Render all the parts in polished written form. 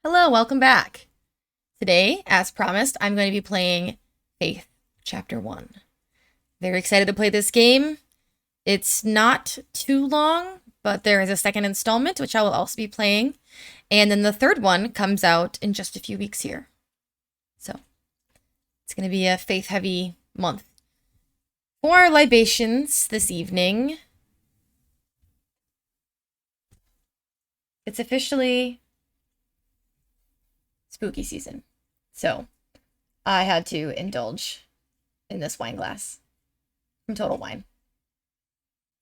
Hello, welcome back. Today, as promised, I'm going to be playing Faith, Chapter 1. Very excited to play this game. It's not too long, but there is a second installment, which I will also be playing. And then the third one comes out in just a few weeks here. So, it's going to be a faith-heavy month. For our libations this evening, it's officially spooky season. So I had to indulge in this wine glass from Total Wine.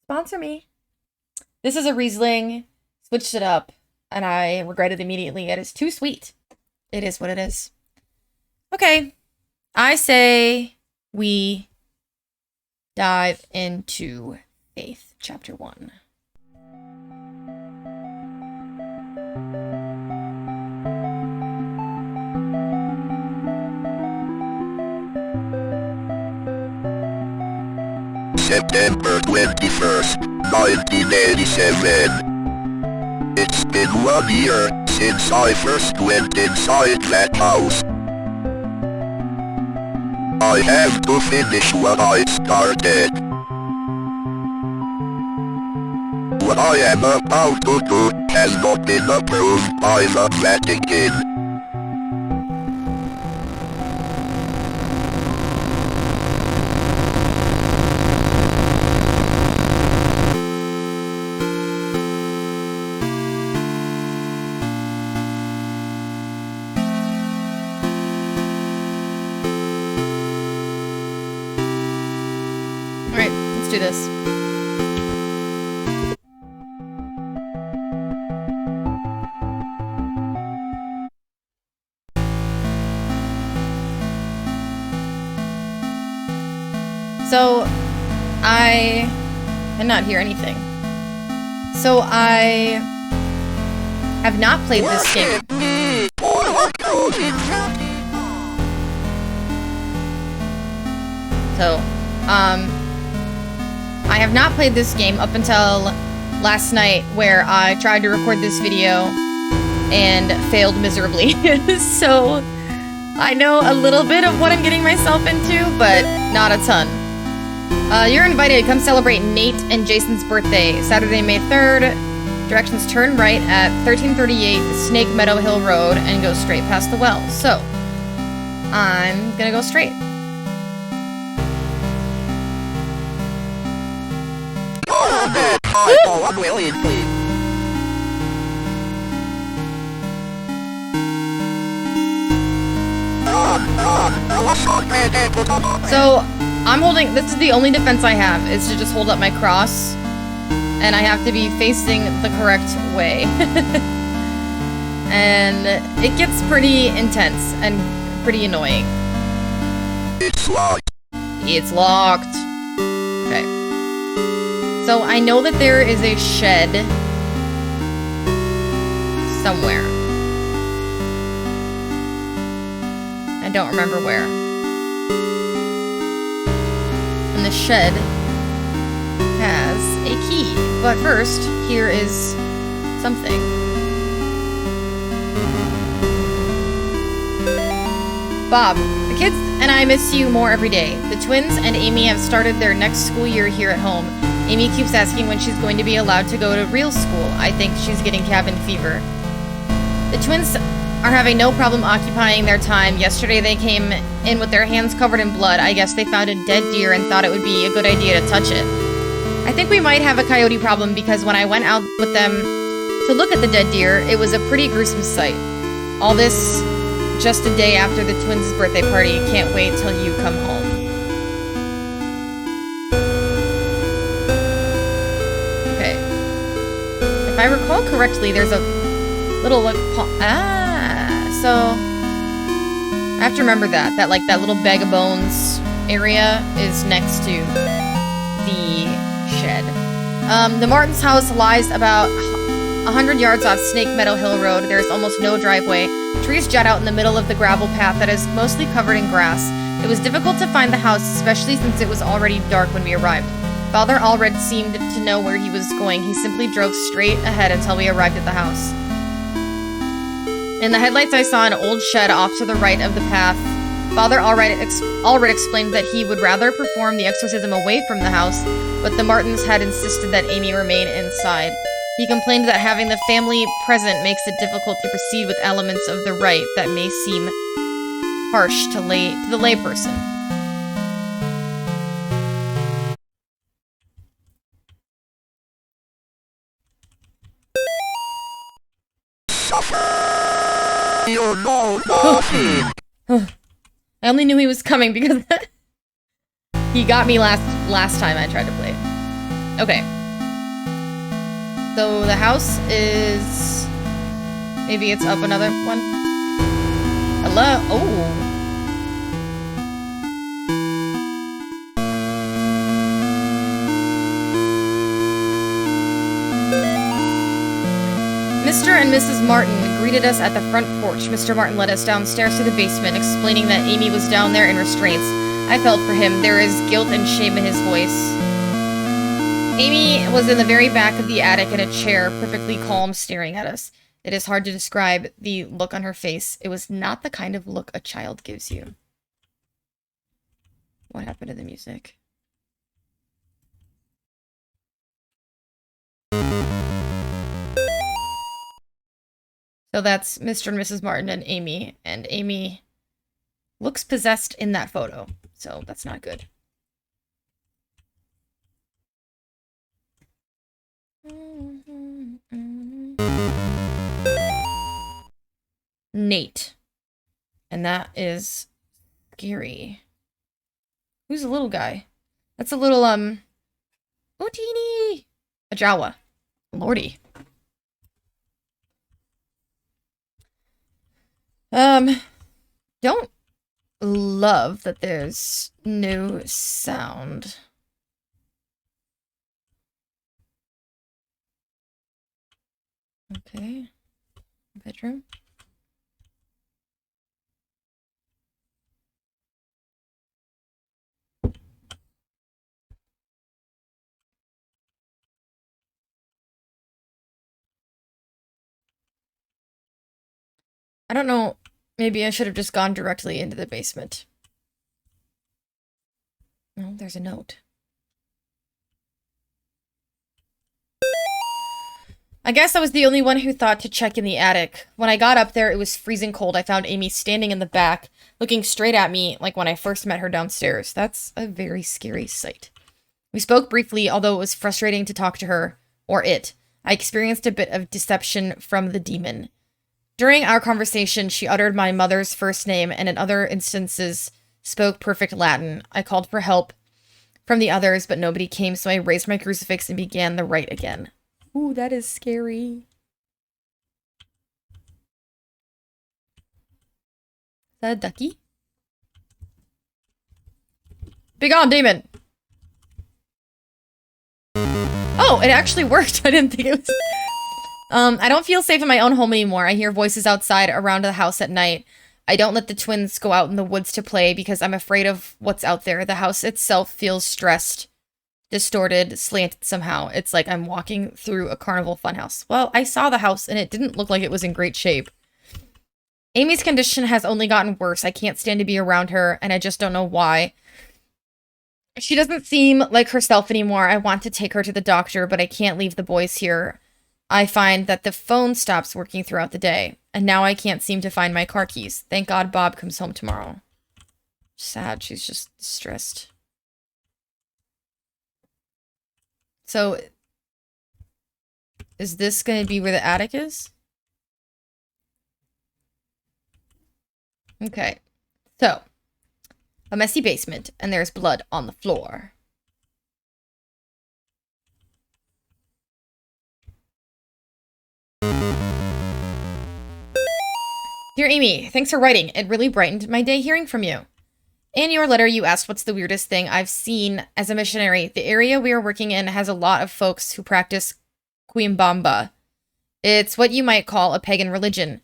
Sponsor me. This is a Riesling. Switched it up and I regretted immediately. It is too sweet. It is what it is. Okay. I say we dive into Faith, Chapter 1. September 21st, 1987. It's been 1 year since I first went inside that house. I have to finish what I started. What I am about to do has not been approved by the Vatican. Let's do this. So, I cannot hear anything. So, I have not played this game. So, I have not played this game up until last night, where I tried to record this video and failed miserably. So, I know a little bit of what I'm getting myself into, but not a ton. You're invited. Come celebrate Nate and Jason's birthday, Saturday, May 3rd. Directions: turn right at 1338 Snake Meadow Hill Road and go straight past the well. So, I'm gonna go straight. So, I'm holding, this is the only defense I have, is to just hold up my cross, and I have to be facing the correct way. And it gets pretty intense and pretty annoying. It's locked. It's locked. Okay. So I know that there is a shed somewhere. I don't remember where. And the shed has a key. But first, here is something. Bob, the kids and I miss you more every day. The twins and Amy have started their next school year here at home. Amy keeps asking when she's going to be allowed to go to real school. I think she's getting cabin fever. The twins are having no problem occupying their time. Yesterday they came in with their hands covered in blood. I guess they found a dead deer and thought it would be a good idea to touch it. I think we might have a coyote problem because when I went out with them to look at the dead deer, it was a pretty gruesome sight. All this just a day after the twins' birthday party. Can't wait till you come home. Okay. If I recall correctly, there's a little like so I have to remember that that little bag of bones area is next to the shed. The Martins' house lies about 100 yards off Snake Meadow Hill Road. There's almost no driveway. Trees jut out in the middle of the gravel path that is mostly covered in grass. It was difficult to find the house, especially since it was already dark when we arrived. Father Allred seemed to know where he was going. He simply drove straight ahead until we arrived at the house. In the headlights, I saw an old shed off to the right of the path. Father Allred explained that he would rather perform the exorcism away from the house, but the Martins had insisted that Amy remain inside. He complained that having the family present makes it difficult to proceed with elements of the rite that may seem harsh to the layperson. You're no nothing. I only knew he was coming because he got me last time I tried to play it. Okay. So the house is... Maybe it's up another one? Hello? Oh. Mr. and Mrs. Martin greeted us at the front porch. Mr. Martin led us downstairs to the basement, explaining that Amy was down there in restraints. I felt for him. There is guilt and shame in his voice. Amy was in the very back of the attic in a chair, perfectly calm, staring at us. It is hard to describe the look on her face. It was not the kind of look a child gives you. What happened to the music? So that's Mr. and Mrs. Martin and Amy looks possessed in that photo, so that's not good. Nate. And that is scary. Who's the little guy? That's a little, oh, teeny! A Jawa. Lordy. Don't love that there's no sound. Okay. Bedroom. I don't know. Maybe I should have just gone directly into the basement. Oh, there's a note. I guess I was the only one who thought to check in the attic. When I got up there, it was freezing cold. I found Amy standing in the back, looking straight at me like when I first met her downstairs. That's a very scary sight. We spoke briefly, although it was frustrating to talk to her, or it. I experienced a bit of deception from the demon. During our conversation, she uttered my mother's first name and in other instances spoke perfect Latin. I called for help from the others, but nobody came, so I raised my crucifix and began the rite again. Ooh, that is scary. Is that a ducky? Begone, demon! Oh, it actually worked. I didn't think it was... I don't feel safe in my own home anymore. I hear voices outside around the house at night. I don't let the twins go out in the woods to play because I'm afraid of what's out there. The house itself feels stressed, distorted, slanted somehow. It's like I'm walking through a carnival funhouse. Well, I saw the house and it didn't look like it was in great shape. Amy's condition has only gotten worse. I can't stand to be around her and I just don't know why. She doesn't seem like herself anymore. I want to take her to the doctor, but I can't leave the boys here. I find that the phone stops working throughout the day, and now I can't seem to find my car keys. Thank God Bob comes home tomorrow. Sad, she's just stressed. So, is this going to be where the attic is? Okay, so, a messy basement, and there's blood on the floor. Dear Amy, thanks for writing. It really brightened my day hearing from you. In your letter, you asked what's the weirdest thing I've seen as a missionary. The area we are working in has a lot of folks who practice Quimbamba. It's what you might call a pagan religion.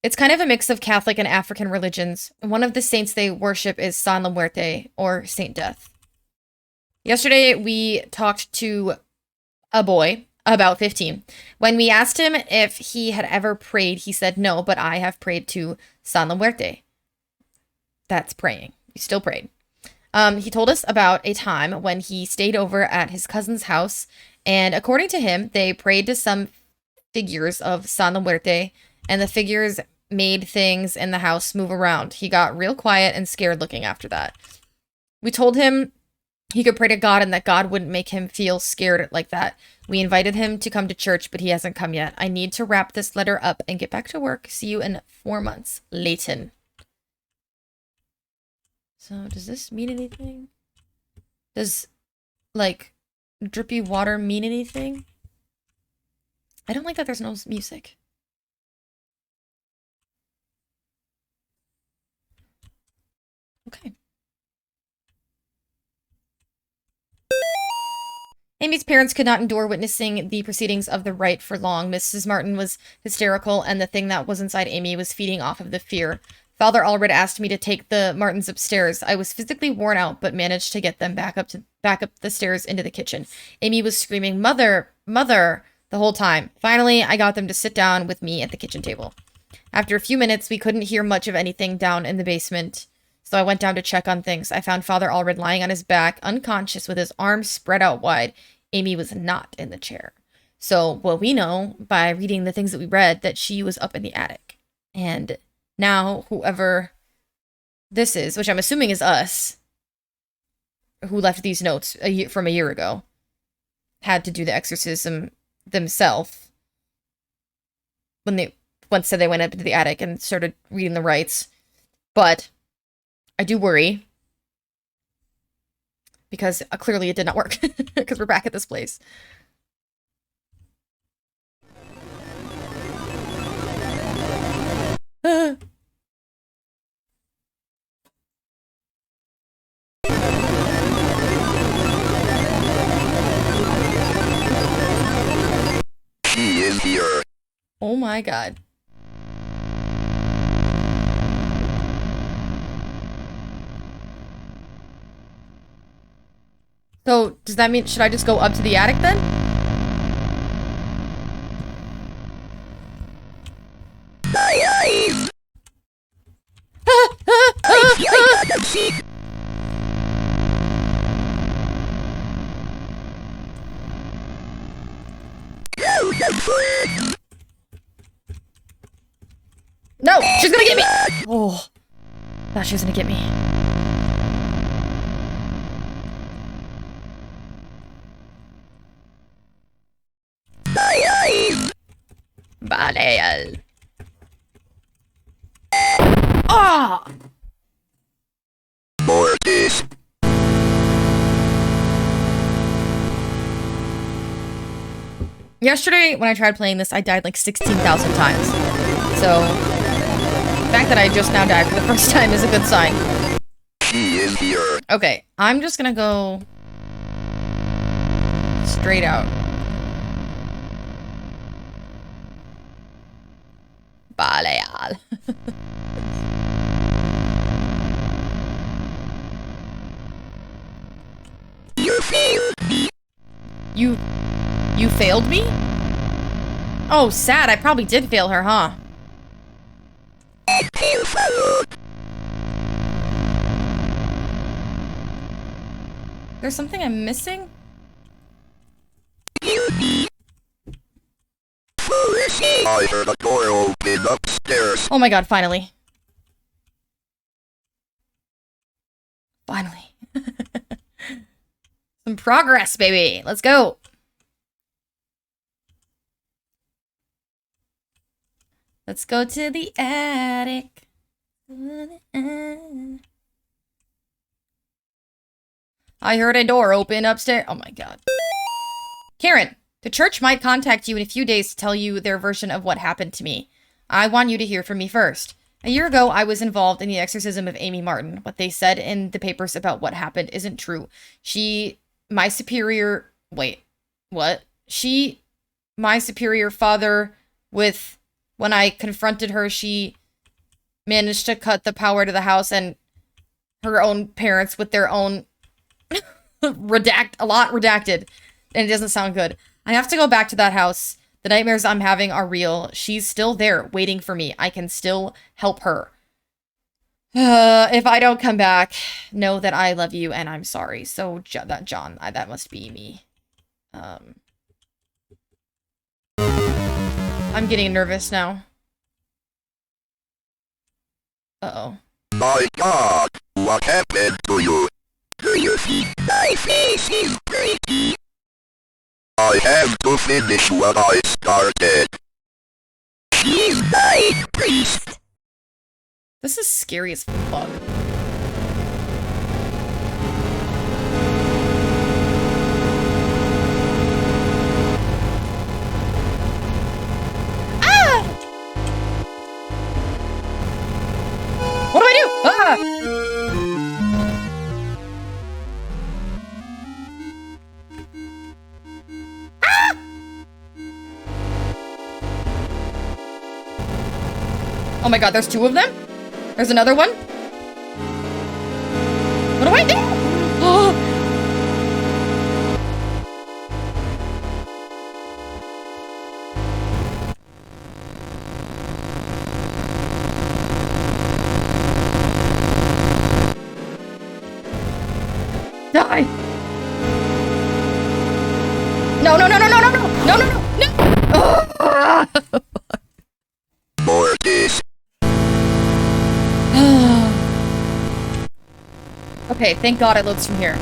It's kind of a mix of Catholic and African religions. One of the saints they worship is San La Muerte, or Saint Death. Yesterday, we talked to a boy About 15. When we asked him if he had ever prayed, he said no, but I have prayed to San la Muerte. That's praying. He still prayed. He told us about a time when he stayed over at his cousin's house, and according to him, they prayed to some figures of San la Muerte, and the figures made things in the house move around. He got real quiet and scared looking after that. We told him he could pray to God and that God wouldn't make him feel scared like that. We invited him to come to church, but he hasn't come yet. I need to wrap this letter up and get back to work. See you in 4 months. Leighton. So, does this mean anything? Does, like, drippy water mean anything? I don't like that there's no music. Okay. Amy's parents could not endure witnessing the proceedings of the rite for long. Mrs. Martin was hysterical, and the thing that was inside Amy was feeding off of the fear. Father Allred asked me to take the Martins upstairs. I was physically worn out, but managed to get them back up the stairs into the kitchen. Amy was screaming, "Mother, Mother," the whole time. Finally, I got them to sit down with me at the kitchen table. After a few minutes, we couldn't hear much of anything down in the basement, so I went down to check on things. I found Father Allred lying on his back, unconscious, with his arms spread out wide. Amy was not in the chair. So, well, we know by reading the things that we read that she was up in the attic. And now, whoever this is, which I'm assuming is us, who left these notes from a year ago, had to do the exorcism themselves. Once they went up to the attic and started reading the rites. But I do worry. Because clearly it did not work. Because we're back at this place. He is here. Oh my god. So, does that mean, should I just go up to the attic then? No, she's gonna get me. Oh, thought she was gonna get me. Baleal. Ah! Mortis. Yesterday, when I tried playing this, I died like 16,000 times. So, the fact that I just now died for the first time is a good sign. He is here. Okay, I'm just gonna go straight out. Baleal. You failed me. You failed me? Oh, sad. I probably did fail her, huh? There's something I'm missing? I heard a door open upstairs. Oh my god, finally. Finally. Some progress, baby. Let's go. Let's go to the attic. I heard a door open upstairs. Oh my god. Karen, the church might contact you in a few days to tell you their version of what happened to me. I want you to hear from me first. A year ago, I was involved in the exorcism of Amy Martin. What they said in the papers about what happened isn't true. My superior father when I confronted her, she managed to cut the power to the house, and her own parents with their own redacted, and it doesn't sound good. I have to go back to that house. The nightmares I'm having are real. She's still there, waiting for me. I can still help her. If I don't come back, know that I love you and I'm sorry. So, John, that must be me. I'm getting nervous now. Uh-oh. My God, what happened to you? Do you think my face is pretty? I have to finish what I started. She's my priest. This is scary as fuck. Ah! What do I do? Ah! Oh my god, there's two of them? There's another one? What do I do? Oh! Die! No, no, no, no, no, no, no! No, no, no, no! Oh! More this. Okay, thank God it loads from here.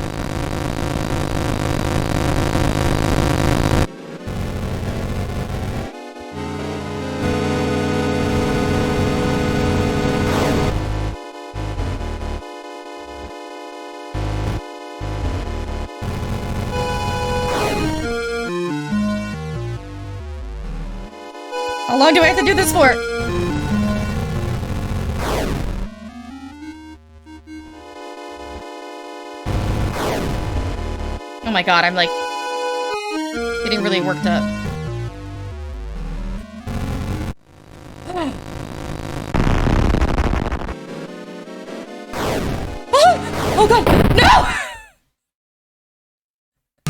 How long do I have to do this for? Oh my god, I'm like getting really worked up. Oh god, no!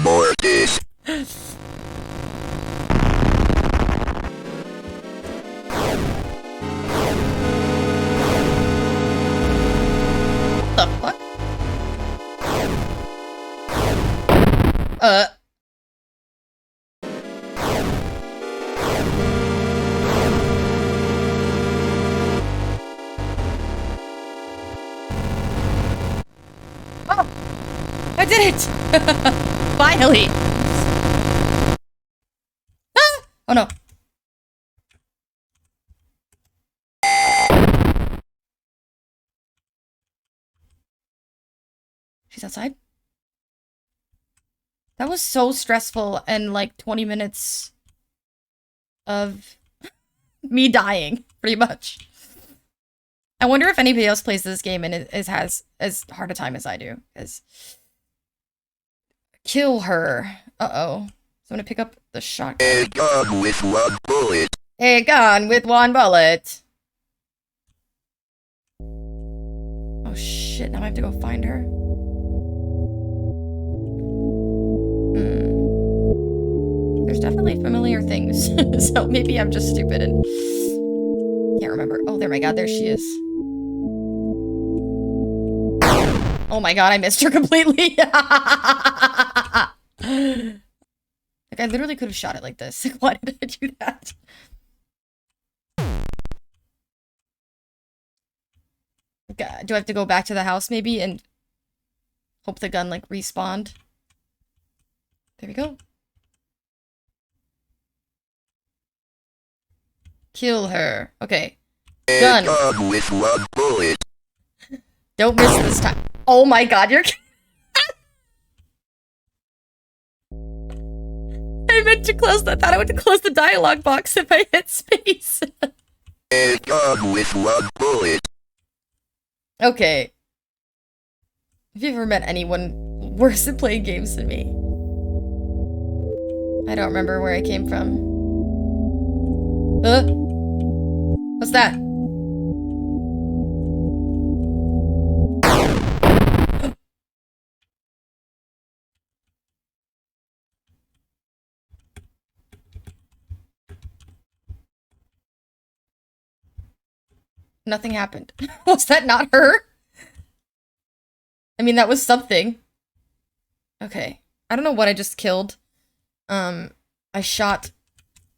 More this. What the fuck? Oh! I did it! Finally! Ah! Oh no. She's outside? That was so stressful and like 20 minutes of me dying, pretty much. I wonder if anybody else plays this game and has as hard a time as I do. Because kill her. Uh-oh. So I'm gonna pick up the shotgun. A gun with one bullet. A gun with one bullet. Oh shit, now I have to go find her. There's definitely familiar things. So maybe I'm just stupid and can't remember. Oh, there my god, there she is. Oh my god, I missed her completely. Like, I literally could have shot it like this. Like, why did I do that? Okay, do I have to go back to the house maybe and hope the gun, like, respawned? There we go. Kill her. Okay. Gun. A gun with one bullet. Don't miss this time. Oh my god, you're... I meant to close that. I thought I would close the dialogue box if I hit space. A gun with one bullet. Okay. Have you ever met anyone worse at playing games than me? I don't remember where I came from. What's that? Nothing happened. Was that not her? I mean, that was something. Okay. I don't know what I just killed. I shot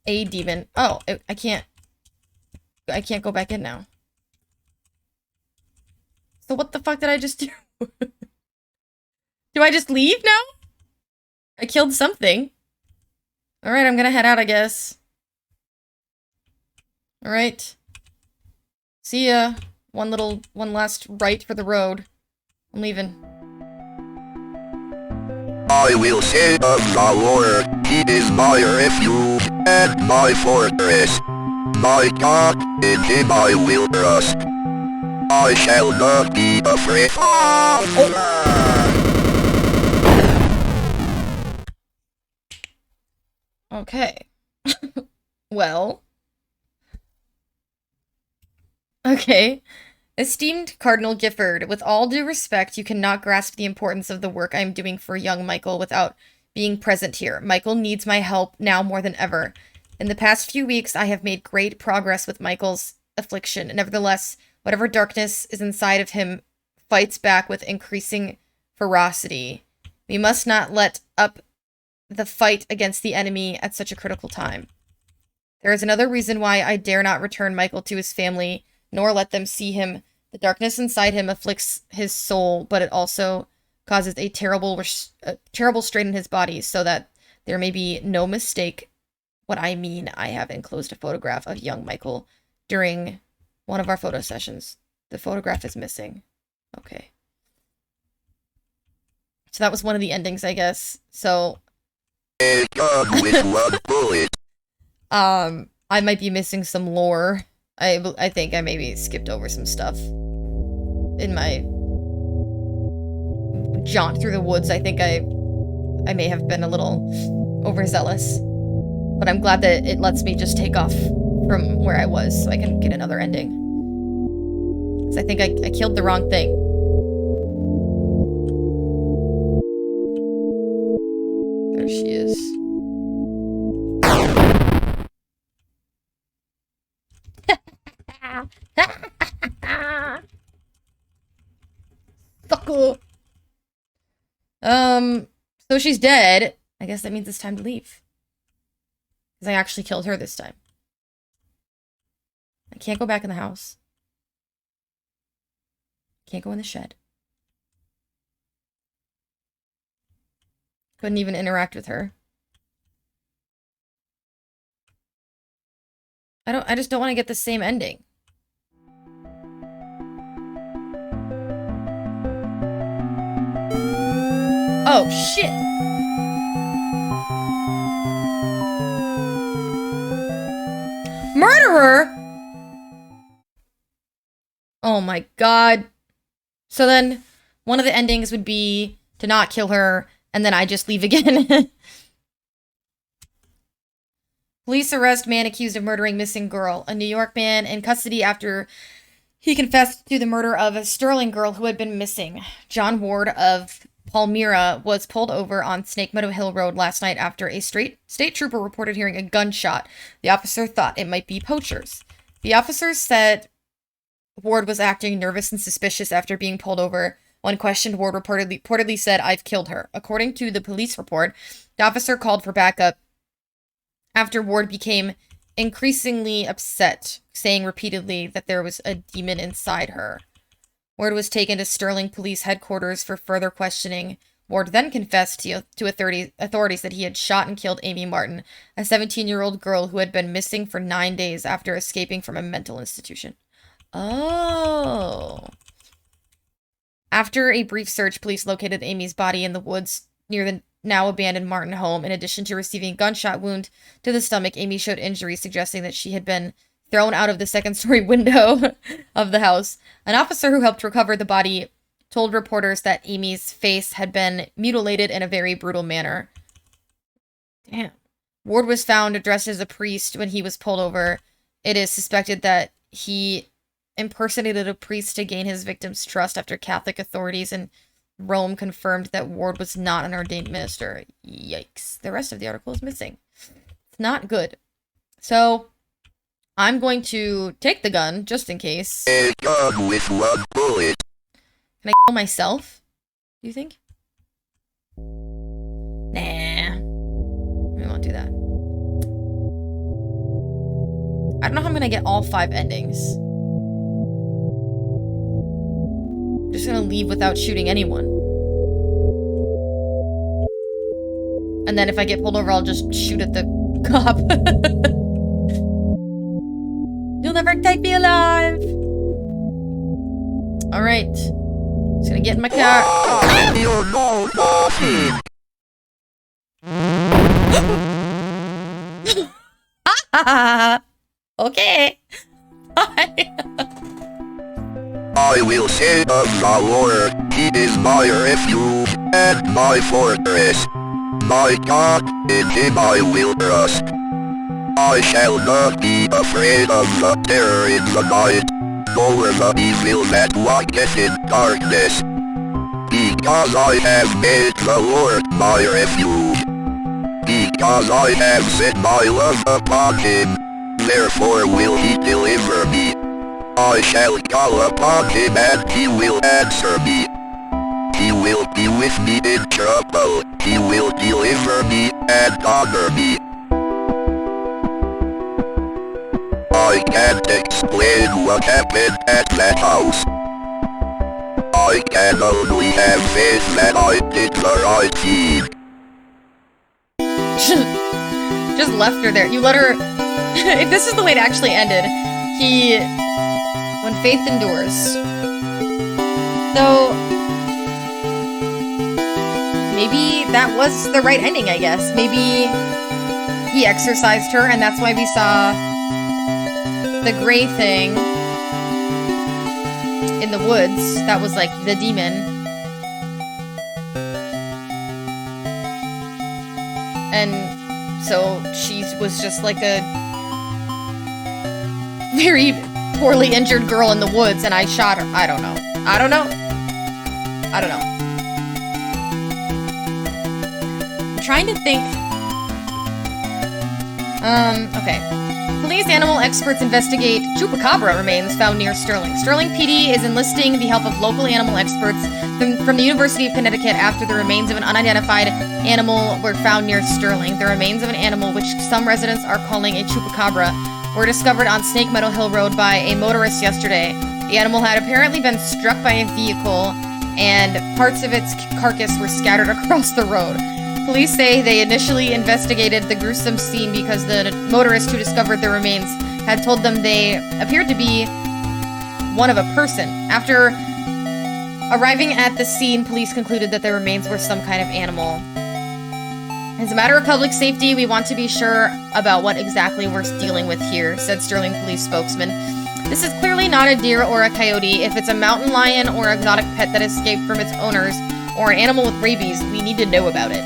a demon. Oh, I can't go back in now. So what the fuck did I just do? Do I just leave now? I killed something. Alright, I'm gonna head out, I guess. Alright. See ya. One last right for the road. I'm leaving. I will say of the Lord, he is my refuge and my fortress. My God, in him I will trust. I shall not be afraid. Okay. Well. Okay. Esteemed Cardinal Gifford, with all due respect, you cannot grasp the importance of the work I am doing for young Michael without being present here. Michael needs my help now more than ever. In the past few weeks, I have made great progress with Michael's affliction. Nevertheless, whatever darkness is inside of him fights back with increasing ferocity. We must not let up the fight against the enemy at such a critical time. There is another reason why I dare not return Michael to his family, nor let them see him. The darkness inside him afflicts his soul, but it also causes a terrible strain in his body, so that there may be no mistake what I mean. I have enclosed a photograph of young Michael during one of our photo sessions. The photograph is missing. Okay. So that was one of the endings, I guess. So With one bullet. I might be missing some lore. I think I maybe skipped over some stuff in my jaunt through the woods. I think I may have been a little overzealous, but I'm glad that it lets me just take off from where I was so I can get another ending. Because I think I killed the wrong thing. There she is. Fucker. So she's dead. I guess that means it's time to leave. Because I actually killed her this time. I can't go back in the house. Can't go in the shed. Couldn't even interact with her. I just don't want to get the same ending. Oh, shit. Murderer? Oh my god. So then, one of the endings would be to not kill her, and then I just leave again. Police arrest man accused of murdering missing girl. A New York man in custody after he confessed to the murder of a Sterling girl who had been missing. John Ward of Palmyra was pulled over on Snake Meadow Hill Road last night after a state trooper reported hearing a gunshot. The officer thought it might be poachers. The officers said Ward was acting nervous and suspicious after being pulled over. When questioned, Ward reportedly said, "I've killed her." According to the police report, the officer called for backup after Ward became increasingly upset, saying repeatedly that there was a demon inside her. Ward was taken to Sterling Police Headquarters for further questioning. Ward then confessed to authorities that he had shot and killed Amy Martin, a 17-year-old girl who had been missing for 9 days after escaping from a mental institution. Oh. After a brief search, police located Amy's body in the woods near the now abandoned Martin home. In addition to receiving a gunshot wound to the stomach, Amy showed injuries suggesting that she had been thrown out of the second-story window of the house. An officer who helped recover the body told reporters that Amy's face had been mutilated in a very brutal manner. Damn. Ward was found dressed as a priest when he was pulled over. It is suspected that he impersonated a priest to gain his victim's trust after Catholic authorities in Rome confirmed that Ward was not an ordained minister. Yikes. The rest of the article is missing. It's not good. So, I'm going to take the gun, just in case. A gun with 1 bullet. Can I kill myself? Do you think? Nah. I won't do that. I don't know how I'm gonna get all 5 endings. I'm just gonna leave without shooting anyone. And then if I get pulled over, I'll just shoot at the cop. You'll never take me alive! Alright. Just gonna get in my car. You're no nothing. Okay. Bye. I will say of the Lord, He is my refuge and my fortress. My God, in Him I will trust. I shall not be afraid of the terror in the night, nor the evil that walketh in darkness. Because I have made the Lord my refuge. Because I have set my love upon Him, therefore will He deliver me. I shall call upon Him and He will answer me. He will be with me in trouble. He will deliver me and honor me. I can't explain what happened at that house. I can only have faith that I did the right thing. Just left her there. You let her... If this is the way it actually ended, when faith endures. So... maybe that was the right ending, I guess. Maybe he exorcised her, and that's why we saw the gray thing in the woods. That was like the demon. And so she was just like a very poorly injured girl in the woods, and I shot her. I don't know. I don't know. I don't know. I'm trying to think. Okay. Police animal experts investigate chupacabra remains found near Sterling. Sterling PD is enlisting the help of local animal experts from the University of Connecticut after the remains of an unidentified animal were found near Sterling. The remains of an animal, which some residents are calling a chupacabra, were discovered on Snake Meadow Hill Road by a motorist yesterday. The animal had apparently been struck by a vehicle, and parts of its carcass were scattered across the road. Police say they initially investigated the gruesome scene because the motorist who discovered the remains had told them they appeared to be one of a person. After arriving at the scene, police concluded that the remains were some kind of animal. As a matter of public safety, we want to be sure about what exactly we're dealing with here, said Sterling police spokesman. This is clearly not a deer or a coyote. If it's a mountain lion or exotic pet that escaped from its owners, or an animal with rabies, we need to know about it.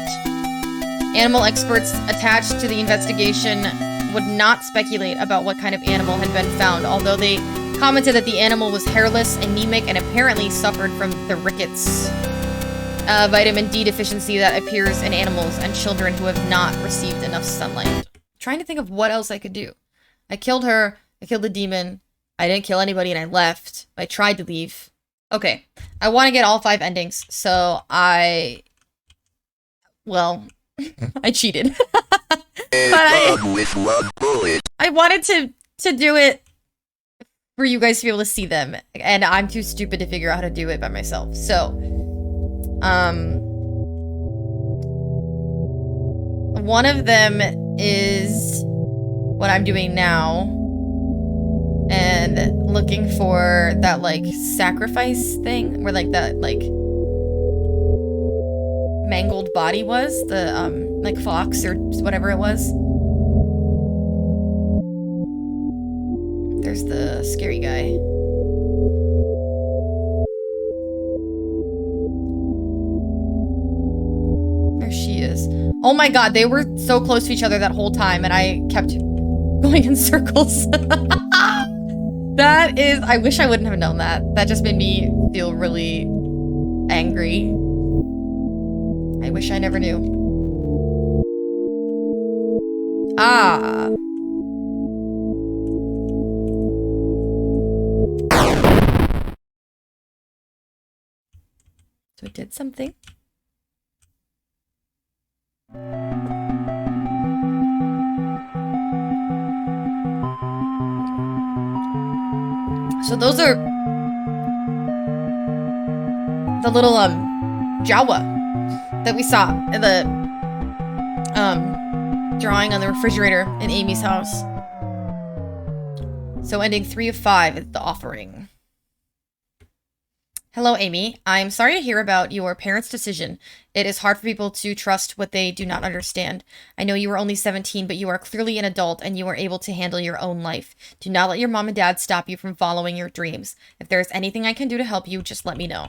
Animal experts attached to the investigation would not speculate about what kind of animal had been found, although they commented that the animal was hairless, anemic, and apparently suffered from the rickets, vitamin D deficiency that appears in animals and children who have not received enough sunlight. I'm trying to think of what else I could do. I killed her, I killed the demon, I didn't kill anybody and I left. I tried to leave. Okay, I want to get all 5 endings, so well, I cheated. But I wanted to do it for you guys to be able to see them, and I'm too stupid to figure out how to do it by myself. So, one of them is what I'm doing now, and looking for that, like, sacrifice thing, where, like, that, like, mangled body was, the, like, fox or whatever it was. There's the scary guy. There she is. Oh my god, they were so close to each other that whole time, and I kept going in circles. That is... I wish I wouldn't have known that. That just made me feel really angry. I wish I never knew. Ah. So it did something. So those are the little Jawa that we saw in the drawing on the refrigerator in Amy's house. So ending 3 of 5 is the offering. Hello, Amy. I'm sorry to hear about your parents' decision. It is hard for people to trust what they do not understand. I know you are only 17, but you are clearly an adult and you are able to handle your own life. Do not let your mom and dad stop you from following your dreams. If there is anything I can do to help you, just let me know.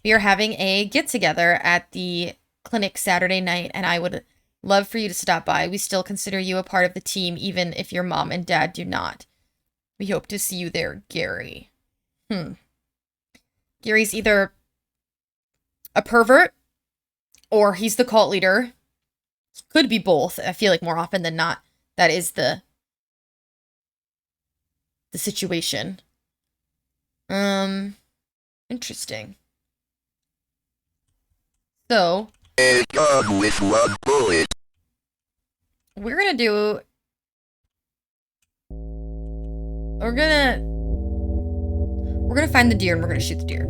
We are having a get-together at the clinic Saturday night, and I would love for you to stop by. We still consider you a part of the team, even if your mom and dad do not. We hope to see you there, Gary. Gary's either a pervert or he's the cult leader. Could be both. I feel like more often than not, that is the situation. Interesting. So, A gun with 1 bullet. we're gonna find the deer and we're gonna shoot the deer.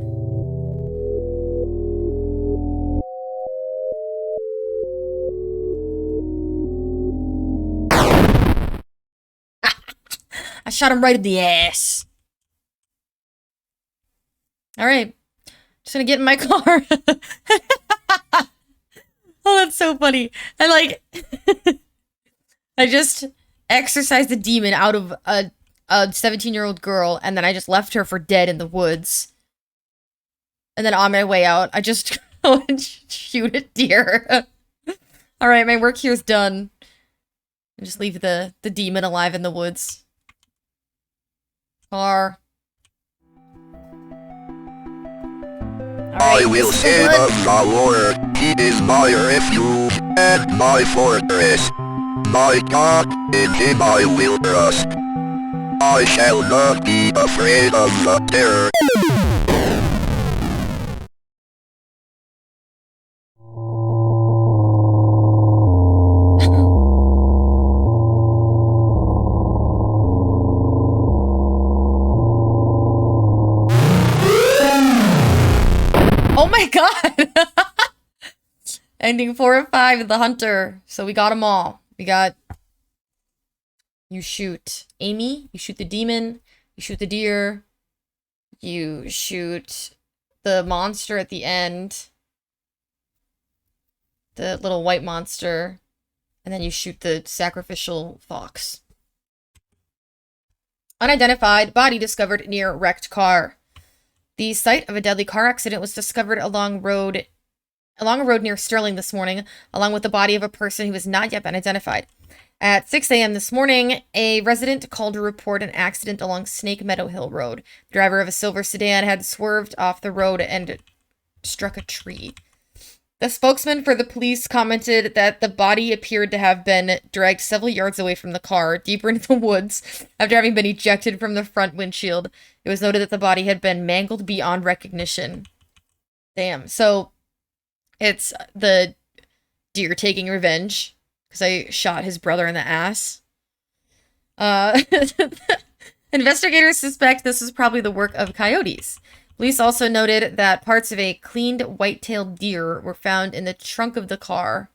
I shot him right in the ass. All right. Just gonna get in my car. Oh, that's so funny. And like, I just exorcised the demon out of a 17-year-old girl, and then I just left her for dead in the woods. And then on my way out, I just go and shoot a deer. All right, my work here is done. I just leave the demon alive in the woods. Car. I will say of the Lord, He is my refuge and my fortress. My God, in Him I will trust. I shall not be afraid of the terror. Oh my god! Ending 4 of 5 of the hunter. So we got them all. We got... You shoot Amy, you shoot the demon, you shoot the deer, you shoot the monster at the end, the little white monster, and then you shoot the sacrificial fox. Unidentified body discovered near wrecked car. The site of a deadly car accident was discovered along a road near Sterling this morning, along with the body of a person who has not yet been identified. At 6 a.m. this morning, a resident called to report an accident along Snake Meadow Hill Road. The driver of a silver sedan had swerved off the road and struck a tree. The spokesman for the police commented that the body appeared to have been dragged several yards away from the car, deeper into the woods, after having been ejected from the front windshield. It was noted that the body had been mangled beyond recognition. Damn. So, it's the deer taking revenge, because I shot his brother in the ass. Investigators suspect this was probably the work of coyotes. Police also noted that parts of a cleaned white-tailed deer were found in the trunk of the car.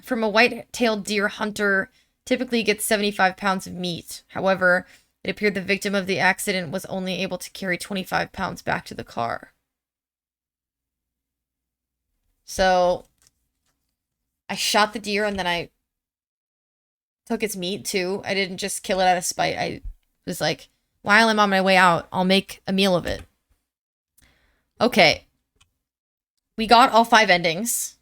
From a white-tailed deer hunter typically gets 75 pounds of meat. However, it appeared the victim of the accident was only able to carry 25 pounds back to the car. So, I shot the deer and then I took its meat too. I didn't just kill it out of spite. I was like, while I'm on my way out, I'll make a meal of it. Okay. We got all 5 endings.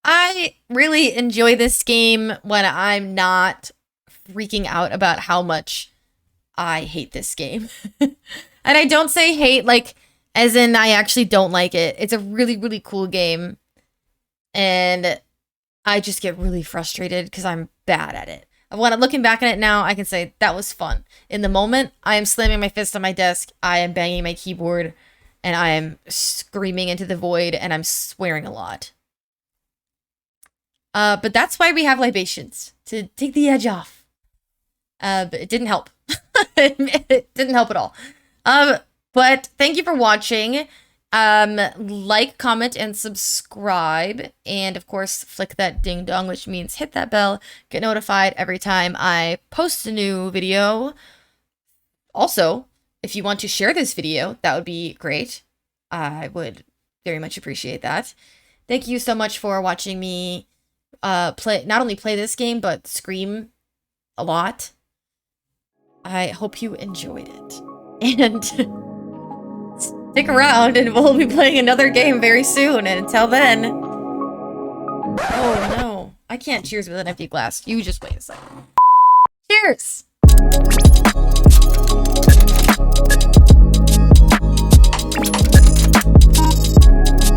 I really enjoy this game when I'm not freaking out about how much I hate this game. And I don't say hate like as in I actually don't like it. It's a really, really cool game. And I just get really frustrated because I'm bad at it. When I'm looking back at it now, I can say that was fun. In the moment, I am slamming my fist on my desk, I am banging my keyboard, and I am screaming into the void, and I'm swearing a lot. But that's why we have libations, to take the edge off. But it didn't help. It didn't help at all. But thank you for watching. Like, comment, and subscribe. And of course, flick that ding dong, which means hit that bell. Get notified every time I post a new video. Also, if you want to share this video, that would be great. I would very much appreciate that. Thank you so much for watching me not only play this game, but scream a lot. I hope you enjoyed it. And stick around and we'll be playing another game very soon. And until then... Oh no, I can't cheers with an empty glass. You just wait a second. Cheers!